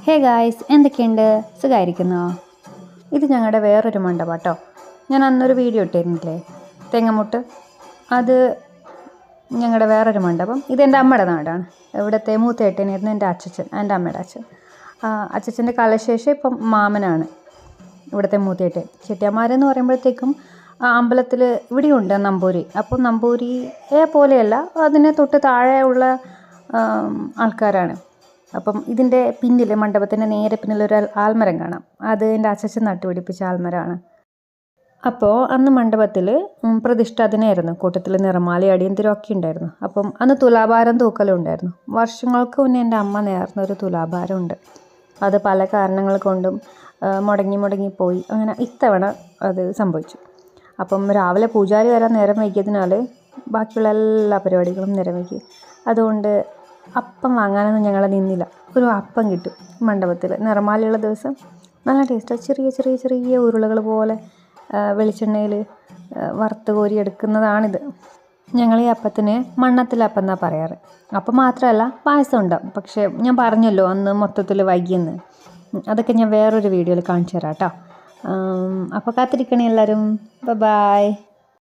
Hey guys, എന്തൊക്കെയുണ്ട്? സുഖമായിരിക്കുന്നോ? ഇത് ഞങ്ങളുടെ വേറൊരു മണ്ഡപം കേട്ടോ. ഞാൻ അന്നൊരു വീഡിയോ ഇട്ടിരുന്നില്ലേ, തെങ്ങമുട്ട്. അത് ഞങ്ങളുടെ വേറൊരു മണ്ഡപം. ഇതെൻ്റെ അമ്മയുടെ നാടാണ്. ഇവിടുത്തെ മൂത്തേട്ടനായിരുന്നു എൻ്റെ അച്ഛൻ, എൻ്റെ അമ്മയുടെ അച്ഛൻ. അച്ഛൻ്റെ കാലശേഷം ഇപ്പം മാമനാണ് ഇവിടുത്തെ മൂത്തേട്ടൻ. ചെട്ടിയന്മാരെന്ന് പറയുമ്പോഴത്തേക്കും അമ്പലത്തിൽ ഇവിടെയുണ്ട് നമ്പൂരി. അപ്പോൾ നമ്പൂരിയെ പോലെയല്ല, അതിനെ തൊട്ട് താഴെയുള്ള ആൾക്കാരാണ്. അപ്പം ഇതിൻ്റെ പിന്നിൽ, മണ്ഡപത്തിൻ്റെ നേരെ പിന്നിലൊരു ആൽമരം കാണാം. അത് എൻ്റെ അച്ഛൻ നട്ടുപിടിപ്പിച്ച ആൽമരമാണ്. അപ്പോൾ അന്ന് മണ്ഡപത്തിൽ പ്രതിഷ്ഠ അതിനായിരുന്നു. കൂട്ടത്തിൽ നിറമാല അടിയന്തരമൊക്കെ ഉണ്ടായിരുന്നു. അപ്പം അന്ന് തുലാഭാരം തൂക്കലും ഉണ്ടായിരുന്നു. വർഷങ്ങൾക്ക് മുന്നേ എൻ്റെ അമ്മ നേർന്നൊരു തുലാഭാരമുണ്ട്. അത് പല കാരണങ്ങൾ കൊണ്ടും മുടങ്ങിപ്പോയി. അങ്ങനെ ഇത്തവണ അത് സംഭവിച്ചു. അപ്പം രാവിലെ പൂജാരി വരാൻ നേരം വൈകിയതിനാൽ ബാക്കിയുള്ള എല്ലാ പരിപാടികളും നേരം വൈകി. അതുകൊണ്ട് അപ്പം വാങ്ങാനൊന്നും ഞങ്ങൾ നിന്നില്ല. ഒരു അപ്പം കിട്ടും മണ്ഡപത്തിൽ നിറമാലയുള്ള ദിവസം. നല്ല ടേസ്റ്റാണ്. ചെറിയ ചെറിയ ചെറിയ ഉരുളകൾ പോലെ വെളിച്ചെണ്ണയിൽ വറുത്ത് കോരി എടുക്കുന്നതാണിത്. ഞങ്ങൾ ഈ അപ്പത്തിന് മണ്ണത്തിലപ്പം എന്നാണ് പറയാറ്. അപ്പം മാത്രമല്ല, പായസം ഉണ്ടാവും. പക്ഷേ ഞാൻ പറഞ്ഞല്ലോ അന്ന് മൊത്തത്തിൽ വൈകിയെന്ന്. അതൊക്കെ ഞാൻ വേറൊരു വീഡിയോയിൽ കാണിച്ചു തരാം കേട്ടോ. അപ്പോൾ കാത്തിരിക്കണേ എല്ലാവരും. ബൈ.